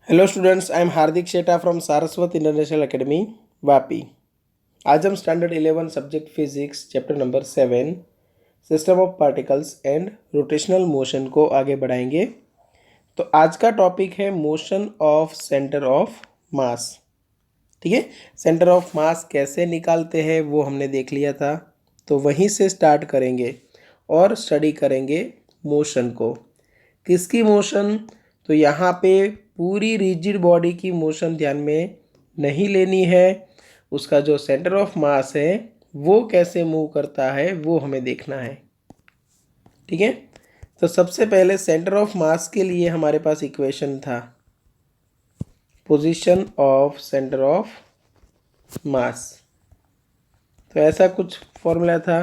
Hello students, I am Hardik Sheta from Saraswat international academy Vapi. आज हम standard 11 subject physics chapter number 7 system of particles and rotational motion को आगे बढ़ाएंगे। तो आज का टॉपिक है motion of centre of mass. ठीक है, सेंटर ऑफ मास कैसे निकालते हैं वो हमने देख लिया था, तो वहीं से स्टार्ट करेंगे और स्टडी करेंगे मोशन को। किसकी मोशन? तो यहाँ पे पूरी रिजिड बॉडी की मोशन ध्यान में नहीं लेनी है, उसका जो सेंटर ऑफ मास है वो कैसे मूव करता है वो हमें देखना है। ठीक है, तो सबसे पहले सेंटर ऑफ मास के लिए हमारे पास इक्वेशन था, position of centre of mass. तो ऐसा कुछ फॉर्मूला था,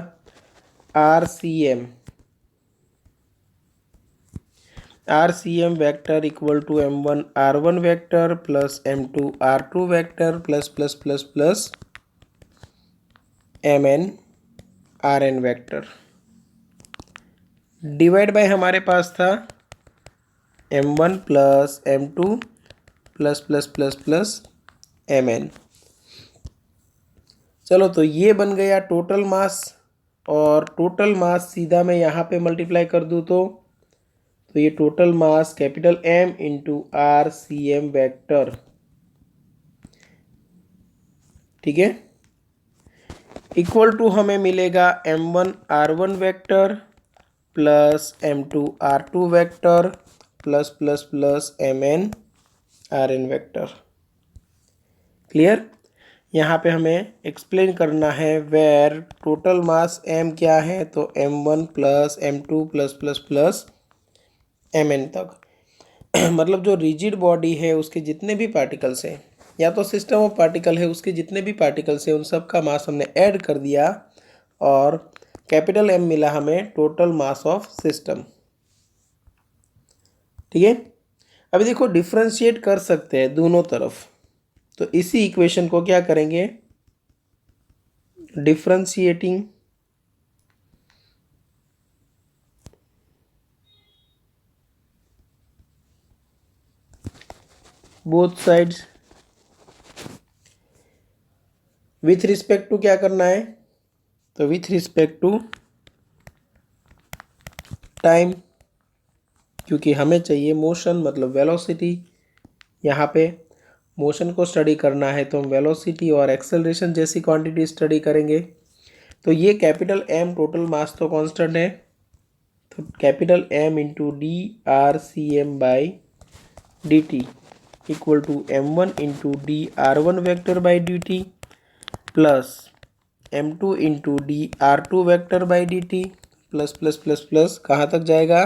RCM vector equal to M1 R1 vector plus M2 R2 vector plus plus plus plus MN RN vector. Divide by हमारे पास था M1 plus M2 plus plus plus plus MN। चलो, तो ये बन गया टोटल मास, और टोटल मास सीधा मैं यहाँ पे मल्टीप्लाई कर दूँ तो ये total mass capital M into RCM vector. ठीक है, इक्वल टू हमें मिलेगा M1 R1 vector plus M2 R2 vector plus plus plus MN RN vector. Clear? यहाँ पे हमें एक्सप्लेन करना है वेयर टोटल मास M क्या है, तो M1 plus M2 plus plus plus MN तक। मतलब जो रिजिड बॉडी है उसके जितने भी पार्टिकल्स हैं, या तो सिस्टम ऑफ पार्टिकल है उसके जितने भी पार्टिकल्स हैं, उन सब का मास हमने ऐड कर दिया और कैपिटल M मिला हमें टोटल मास ऑफ सिस्टम। ठीक है, अभी देखो डिफ्रेंशिएट कर सकते हैं दोनों तरफ, तो इसी इक्वेशन को क्या करेंगे, differentiating both sides with respect to क्या करना है, तो विथ रिस्पेक्ट टू टाइम, क्योंकि हमें चाहिए मोशन मतलब वेलोसिटी। यहाँ पे मोशन को स्टडी करना है तो हम वेलोसिटी और एक्सेलरेशन जैसी क्वांटिटी स्टडी करेंगे। तो ये कैपिटल M टोटल मास तो कांस्टेंट है, तो capital M into DRCM by dt equal to M1 into DR1 vector by dt plus M2 into DR2 vector by dt plus plus plus plus कहाँ तक जाएगा,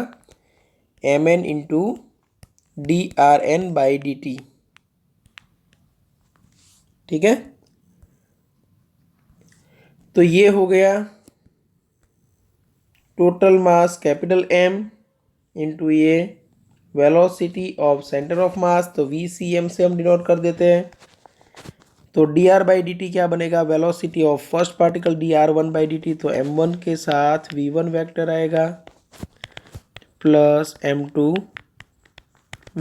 MN into DRN by dt। ठीक है, तो ये हो गया total mass capital M into ये velocity of centre of mass, तो VCM से हम डिनोट कर देते हैं। तो dr बाई dt क्या बनेगा, velocity of first particle dr1 by dt, तो M1 के साथ V1 वेक्टर आएगा plus M2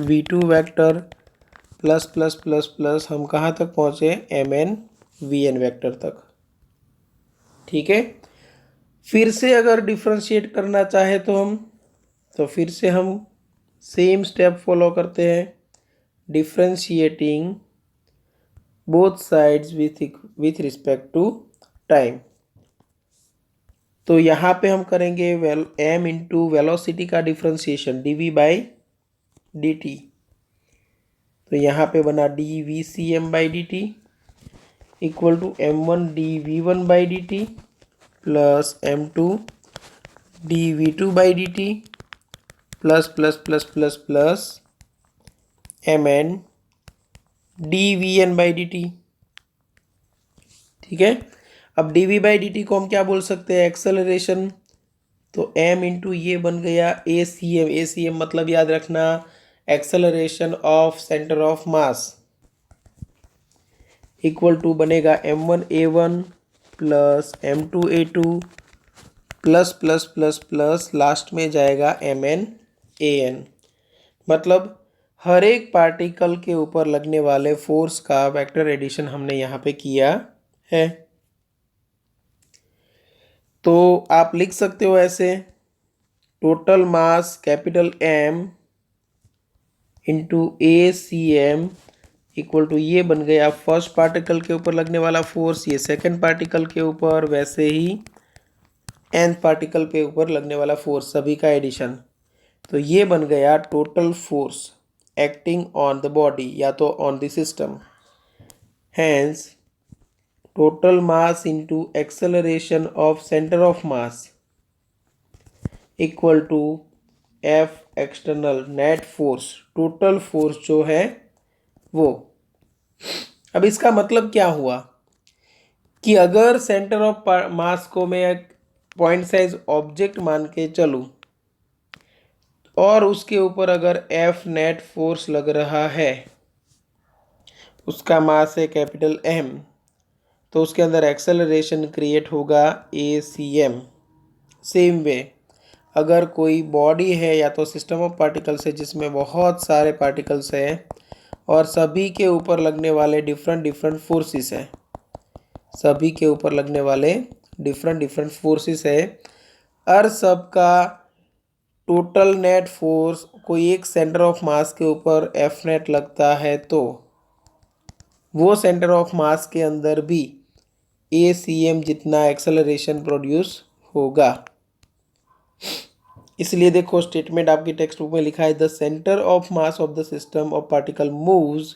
V2 vector plus plus plus plus हम कहाँ तक पहुँचे, MN VN वेक्टर तक। ठीक है, फिर से अगर डिफ्रेंशिएट करना चाहे तो फिर से हम सेम स्टेप फॉलो करते हैं, differentiating both sides with respect to time. तो यहाँ पे हम करेंगे M इंटू वेलोसिटी का डिफ्रेंशिएशन dv बाई dt, तो यहाँ पे बना dVCM by dt equal to M1 dV1 by dt plus M2 dV2 by dt plus plus plus plus plus MN dVN by dt। ठीक है, अब dV बाई dt को हम क्या बोल सकते हैं, एक्सेलरेशन। तो M इंटू ये बन गया ACM मतलब याद रखना acceleration of centre of mass equal to बनेगा M1A1 plus M2A2 plus plus plus plus last में जाएगा MNAN। मतलब हर एक पार्टिकल के ऊपर लगने वाले फोर्स का वेक्टर एडिशन हमने यहाँ पे किया है। तो आप लिख सकते हो ऐसे, total mass capital M into ACM equal to, ये बन गया फर्स्ट पार्टिकल के ऊपर लगने वाला फोर्स, ये सेकंड पार्टिकल के ऊपर, वैसे ही nth पार्टिकल के ऊपर लगने वाला फोर्स, सभी का एडिशन। तो ये बन गया total force acting on the body या तो on the system. Hence total mass into acceleration of centre of mass equal to F external net force, total force जो है वो। अब इसका मतलब क्या हुआ कि अगर सेंटर ऑफ मास को मैं एक पॉइंट साइज ऑब्जेक्ट मान के चलूं और उसके ऊपर अगर F नेट फोर्स लग रहा है, उसका मास है कैपिटल M, तो उसके अंदर एक्सेलरेशन क्रिएट होगा ACM। सेम वे अगर कोई बॉडी है या तो सिस्टम ऑफ पार्टिकल्स है जिसमें बहुत सारे पार्टिकल्स हैं और सभी के ऊपर लगने वाले डिफरेंट डिफरेंट फोर्सेस है, सभी के ऊपर लगने वाले डिफरेंट डिफरेंट फोर्सेस है, और सबका टोटल नेट फोर्स कोई एक सेंटर ऑफ मास के ऊपर F नेट लगता है, तो वो सेंटर ऑफ मास के अंदर भी ACM जितना एक्सेलरेशन प्रोड्यूस होगा। इसलिए देखो स्टेटमेंट आपकी टेक्स्ट बुक में लिखा है, the centre of mass of the system of particle moves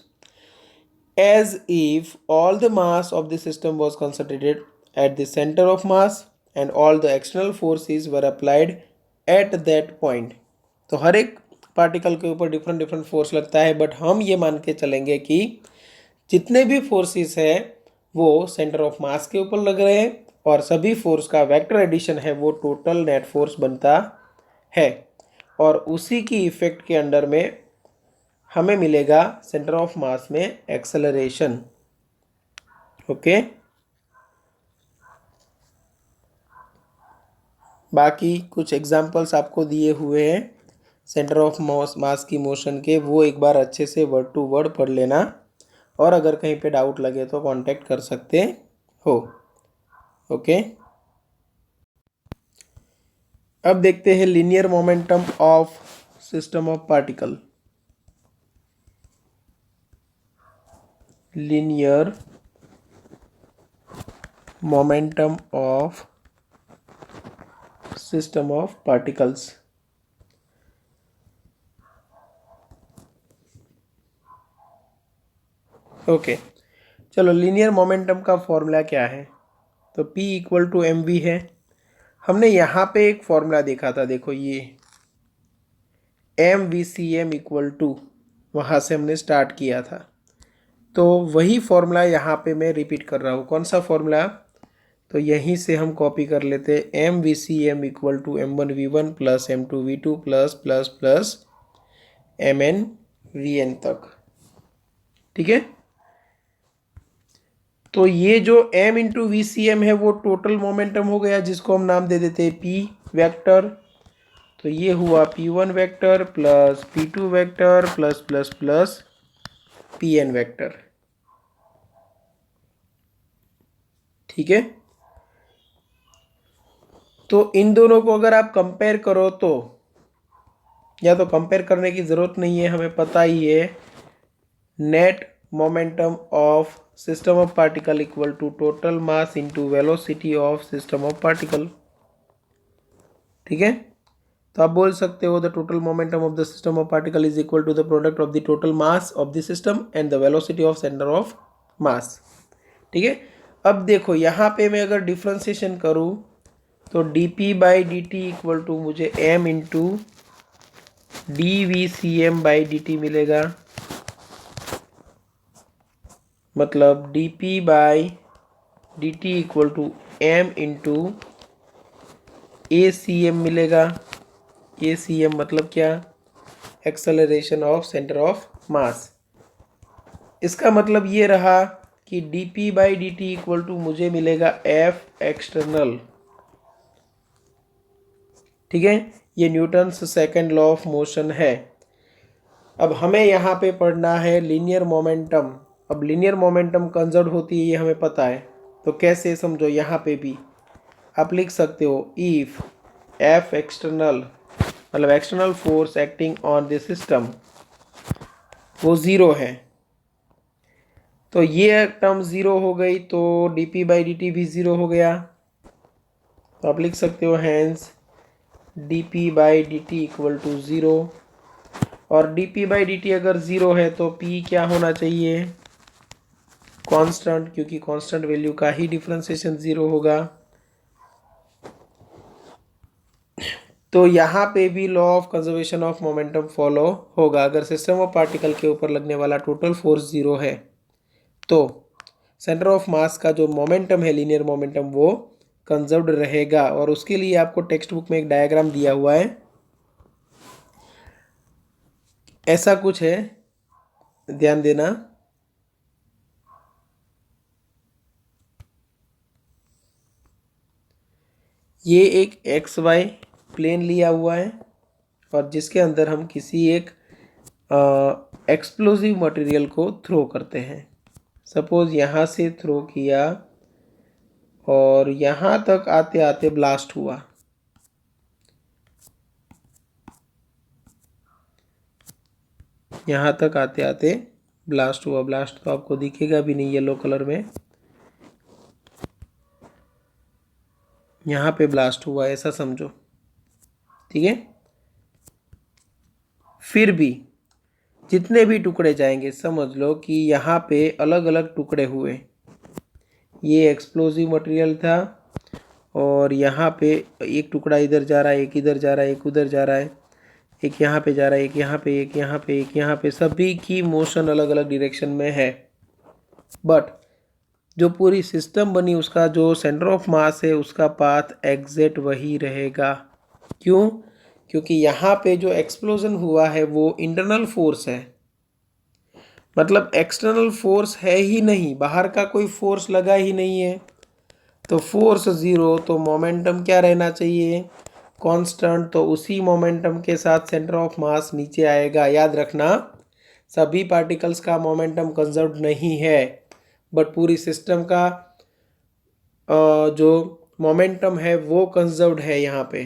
as if all the mass of the system was concentrated at the center of mass and all the external forces were applied at that point। तो हर एक particle के ऊपर different different force लगता है, but हम ये मान के चलेंगे कि जितने भी फोर्सेस है वो सेंटर ऑफ मास के ऊपर लग रहे हैं और सभी फोर्स का वेक्टर एडिशन है वो टोटल नेट फोर्स बनता है, और उसी की इफेक्ट के अंडर में हमें मिलेगा सेंटर ऑफ मास में एक्सेलरेशन। ओके, बाकी कुछ एग्जांपल्स आपको दिए हुए हैं सेंटर ऑफ मास की मोशन के, वो एक बार अच्छे से वर्ड टू वर्ड पढ़ लेना, और अगर कहीं पे डाउट लगे तो कांटेक्ट कर सकते हो। ओके, अब देखते हैं linear momentum of system of particle. Linear momentum of system of particles. Okay, चलो लीनियर मोमेंटम का फॉर्मूला क्या है, तो P इक्वल टू mv है। हमने यहाँ पे एक फॉर्मूला देखा था, देखो ये MVCM इक्वल टू, वहाँ से हमने स्टार्ट किया था, तो वही फॉर्मूला यहाँ पे मैं रिपीट कर रहा हूँ। कौन सा फॉर्मूला, तो यहीं से हम कॉपी कर लेते, MVCM equal to M1V1 plus M2V2 plus plus plus MNVN तक। ठीक है, तो ये जो M इंटू VCM है वो टोटल मोमेंटम हो गया, जिसको हम नाम दे देते हैं P वेक्टर। तो ये हुआ P1 vector plus P2 vector plus plus plus Pn vector. ठीक है, तो इन दोनों को अगर आप कंपेयर करो तो, या तो कंपेयर करने की ज़रूरत नहीं है, हमें पता ही है net momentum of system of particle equal to total mass into velocity of system of particle. ठीक है, तो आप बोल सकते हो the total momentum of the system of particle is equal to the product of the total mass of the system and the velocity of centre of mass. ठीक है, अब देखो यहाँ पे मैं अगर डिफ्रेंसिएशन करूँ तो dp by D T equal to मुझे m into dVCM by D T मिलेगा, मतलब dp by D T equal to m into ACM मिलेगा। ACM मतलब क्या, acceleration of centre of mass. इसका मतलब ये रहा कि dp by D T equal to मुझे मिलेगा F एक्सटर्नल। ठीक है, ये Newton's second law of motion है। अब हमें यहाँ पे पढ़ना है लीनियर मोमेंटम। अब लीनियर मोमेंटम कंजर्व होती है ये हमें पता है, तो कैसे समझो, यहाँ पे भी आप लिख सकते हो इफ एफ एक्सटर्नल, मतलब external force acting on the system वो ज़ीरो है, तो ये टर्म ज़ीरो हो गई, तो D P by D T भी ज़ीरो हो गया। तो आप लिख सकते हो hence D P by D T equal to zero. और D P by D T अगर ज़ीरो है तो पी क्या होना चाहिए, कांस्टेंट, क्योंकि कांस्टेंट वैल्यू का ही डिफरेंशिएशन ज़ीरो होगा। तो यहाँ पे भी law of conservation of momentum follow होगा। अगर सिस्टम ऑफ पार्टिकल के ऊपर लगने वाला टोटल फोर्स ज़ीरो है तो सेंटर ऑफ मास का जो मोमेंटम है लीनियर मोमेंटम वो कंजर्व्ड रहेगा। और उसके लिए आपको टेक्स्ट बुक में एक डायग्राम दिया हुआ है, ऐसा कुछ है, ध्यान देना। ये एक एक्स वाई प्लेन लिया हुआ है और जिसके अंदर हम किसी एक एक्सप्लोजिव मटेरियल को थ्रो करते हैं। सपोज यहाँ से थ्रो किया और यहाँ तक आते आते ब्लास्ट हुआ। यहाँ तक आते आते ब्लास्ट हुआ। ब्लास्ट तो आपको दिखेगा भी नहीं येलो कलर में, यहाँ पे ब्लास्ट हुआ ऐसा समझो, ठीक है। फिर भी जितने भी टुकड़े जाएंगे समझ लो कि यहाँ पे अलग अलग टुकड़े हुए। ये एक्सप्लोजिव मटेरियल था और यहाँ पे एक टुकड़ा इधर जा रहा है, एक इधर जा रहा है, एक उधर जा रहा है, एक यहाँ पे जा रहा है, एक यहाँ पे, एक यहाँ पे, एक यहाँ पे, सभी की मोशन अलग अलग डायरेक्शन में है। बट जो पूरी सिस्टम बनी उसका जो सेंटर ऑफ मास है उसका पाथ एग्जैक्ट वही रहेगा। क्यों? क्योंकि यहाँ पे जो एक्सप्लोजन हुआ है वो इंटरनल फोर्स है, मतलब एक्सटर्नल फोर्स है ही नहीं, बाहर का कोई फोर्स लगा ही नहीं है। तो फोर्स ज़ीरो, तो मोमेंटम क्या रहना चाहिए, कांस्टेंट। तो उसी मोमेंटम के साथ सेंटर ऑफ मास नीचे आएगा। याद रखना सभी पार्टिकल्स का मोमेंटम कंजर्व नहीं है, बट पूरी सिस्टम का जो मोमेंटम है वो कंजर्व्ड है यहाँ पे।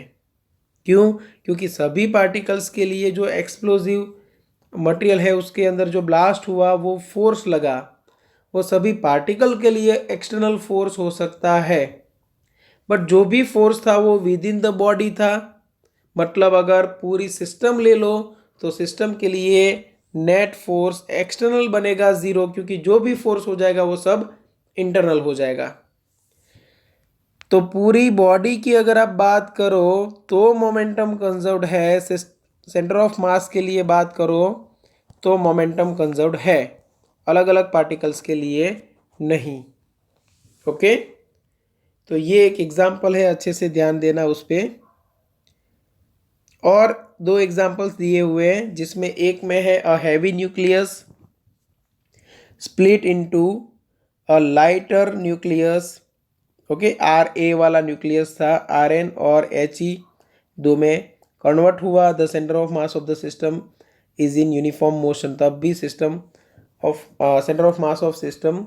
क्यों? क्योंकि सभी पार्टिकल्स के लिए जो एक्सप्लोजिव मटेरियल है उसके अंदर जो ब्लास्ट हुआ वो फोर्स लगा, वो सभी पार्टिकल के लिए एक्सटर्नल फोर्स हो सकता है, बट जो भी फोर्स था वो विद इन द बॉडी था। मतलब अगर पूरी सिस्टम ले लो तो सिस्टम के लिए नेट फोर्स एक्सटर्नल बनेगा ज़ीरो, क्योंकि जो भी फोर्स हो जाएगा वो सब इंटरनल हो जाएगा। तो पूरी बॉडी की अगर आप बात करो तो मोमेंटम कंजर्व्ड है, सेंटर ऑफ मास के लिए बात करो तो मोमेंटम कंजर्व्ड है, अलग अलग पार्टिकल्स के लिए नहीं। ओके, तो ये एक एग्जाम्पल है, अच्छे से ध्यान देना उस पर। और दो एग्जाम्पल्स दिए हुए हैं जिसमें एक में है a heavy nucleus split into a lighter nucleus. Okay, R A वाला न्यूक्लियस था, आर एन और एच ई दो में कन्वर्ट हुआ। The centre of mass of the system is in uniform motion. तब भी system of centre of mass of system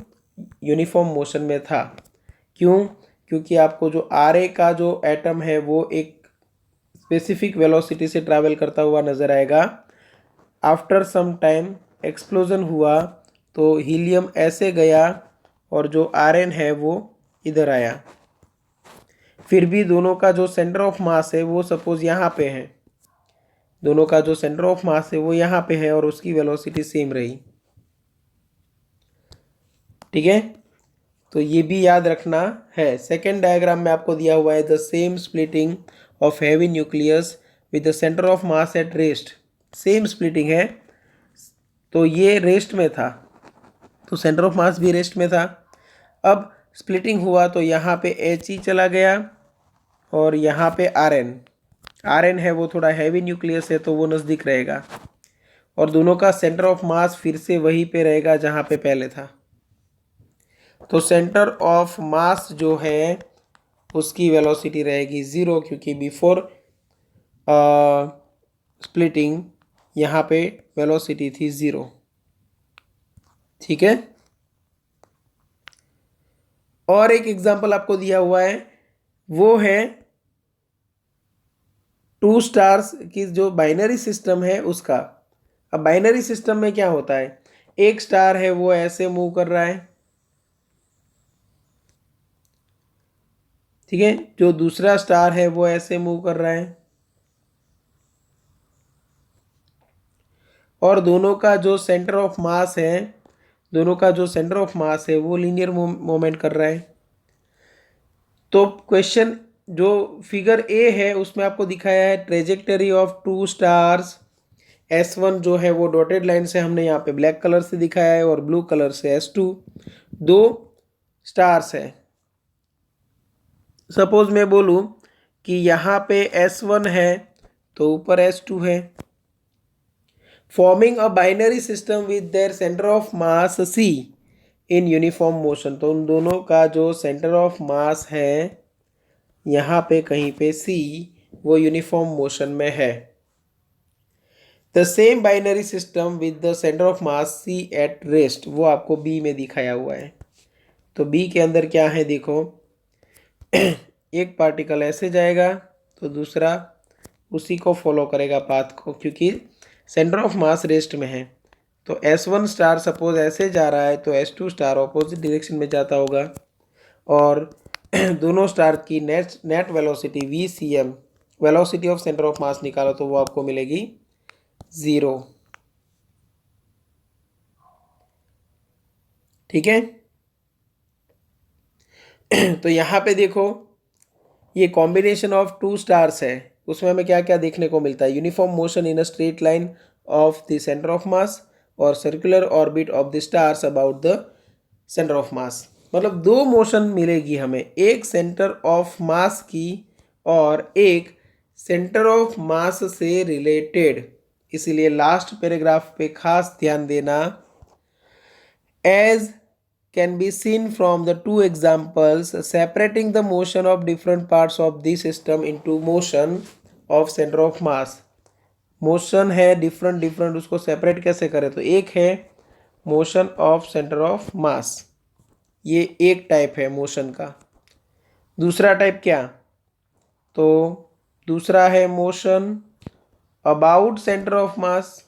uniform motion में था। क्यों? क्योंकि आपको जो आर ए का जो एटम है वो एक स्पेसिफिक वेलोसिटी से ट्रैवल करता हुआ नजर आएगा। आफ्टर सम टाइम एक्सप्लोजन हुआ तो हीलियम ऐसे गया और जो आर एन है वो इधर आया। फिर भी दोनों का जो सेंटर ऑफ मास है वो सपोज यहाँ पे है, दोनों का जो सेंटर ऑफ मास है वो यहाँ पे है और उसकी वेलोसिटी सेम रही। ठीक है, तो ये भी याद रखना है। सेकेंड डायग्राम में आपको दिया हुआ है the same splitting of heavy nucleus with the centre of mass at rest. Same splitting है, तो ये रेस्ट में था तो सेंटर ऑफ मास भी रेस्ट में था। अब स्प्लिटिंग हुआ तो यहाँ पे एच ई चला गया और यहाँ पे आर एन, आर एन है वो थोड़ा हैवी न्यूक्लियस है तो वो नज़दीक रहेगा और दोनों का सेंटर ऑफ मास फिर से वहीं पे रहेगा जहाँ पे पहले था। तो सेंटर ऑफ मास जो है उसकी वेलोसिटी रहेगी ज़ीरो, क्योंकि बिफोर स्प्लिटिंग यहाँ पे वेलोसिटी थी 0। ठीक है, और एक एग्जांपल आपको दिया हुआ है, वो है टू स्टार्स की जो बाइनरी सिस्टम है उसका। अब बाइनरी सिस्टम में क्या होता है, एक स्टार है वो ऐसे मूव कर रहा है, ठीक है, जो दूसरा स्टार है वो ऐसे मूव कर रहा है, और दोनों का जो सेंटर ऑफ मास है, दोनों का जो सेंटर ऑफ मास है वो लीनियर मोमेंट कर रहा है। तो क्वेश्चन जो फिगर ए है उसमें आपको दिखाया है trajectory of to stars. S1 जो है वो डॉटेड लाइन से हमने यहाँ पे ब्लैक कलर से दिखाया है और ब्लू कलर से S2, दो स्टार्स है। सपोज मैं बोलूँ कि यहाँ पे S1 है तो ऊपर S2 है, forming a binary system with their centre of mass C in uniform motion. तो उन दोनों का जो सेंटर ऑफ मास है यहाँ पे कहीं पे C, वो यूनिफॉर्म मोशन में है। The same binary system with the centre of mass C at rest, वो आपको B में दिखाया हुआ है। तो B के अंदर क्या है देखो, एक पार्टिकल ऐसे जाएगा तो दूसरा उसी को फॉलो करेगा पाथ को, क्योंकि सेंटर ऑफ मास रेस्ट में है। तो S1 स्टार सपोज ऐसे जा रहा है तो S2 स्टार ऑपोजिट डायरेक्शन में जाता होगा, और दोनों स्टार की net velocity VCM, velocity of centre of मास निकालो तो वो आपको मिलेगी 0। ठीक है, तो यहाँ पे देखो ये कॉम्बिनेशन ऑफ टू स्टार्स है, उसमें हमें क्या क्या देखने को मिलता है, uniform motion in a straight line of the centre of mass और circular orbit of the stars about the centre of mass. मतलब दो मोशन मिलेगी हमें, एक सेंटर ऑफ मास की और एक सेंटर ऑफ मास से रिलेटेड। इसीलिए लास्ट पैराग्राफ पे खास ध्यान देना। As can be seen from the two examples, separating the motion of different parts of the system into motion of center of mass। Motion है डिफरेंट डिफरेंट, उसको separate कैसे करें, तो एक है मोशन ऑफ सेंटर ऑफ मास, ये एक type है मोशन का। दूसरा टाइप क्या, तो दूसरा है मोशन अबाउट सेंटर ऑफ मास।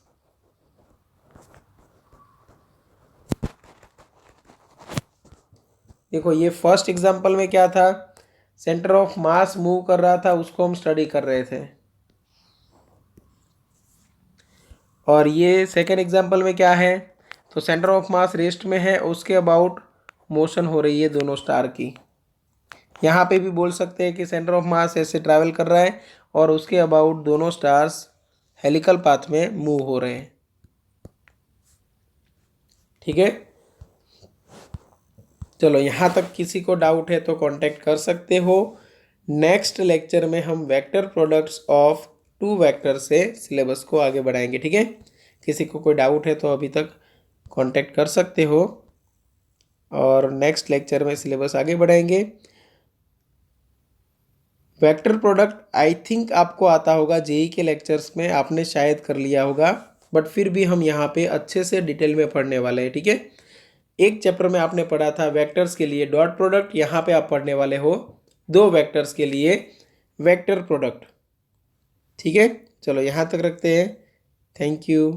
देखो ये फर्स्ट एग्जांपल में क्या था, सेंटर ऑफ मास मूव कर रहा था, उसको हम स्टडी कर रहे थे। और ये सेकेंड एग्जांपल में क्या है, तो सेंटर ऑफ मास रेस्ट में है, उसके अबाउट मोशन हो रही है दोनों स्टार की। यहाँ पे भी बोल सकते हैं कि सेंटर ऑफ मास ऐसे ट्रैवल कर रहा है और उसके अबाउट दोनों स्टार्स हेलिकल पाथ में मूव हो रहे हैं। ठीक है, चलो यहाँ तक किसी को डाउट है तो कांटेक्ट कर सकते हो। नेक्स्ट लेक्चर में हम vector products of two vector से सिलेबस को आगे बढ़ाएंगे। ठीक है, किसी को कोई डाउट है तो अभी तक कांटेक्ट कर सकते हो, और नेक्स्ट लेक्चर में सिलेबस आगे बढ़ाएंगे। वेक्टर प्रोडक्ट आई थिंक आपको आता होगा, जेई के लेक्चर्स में आपने शायद कर लिया होगा, बट फिर भी हम यहाँ पे अच्छे से डिटेल में पढ़ने वाले हैं। ठीक है, एक चैप्टर में आपने पढ़ा था वेक्टर्स के लिए डॉट प्रोडक्ट, यहाँ पे आप पढ़ने वाले हो दो वेक्टर्स के लिए वेक्टर प्रोडक्ट। ठीक है, चलो यहाँ तक रखते हैं। Thank you.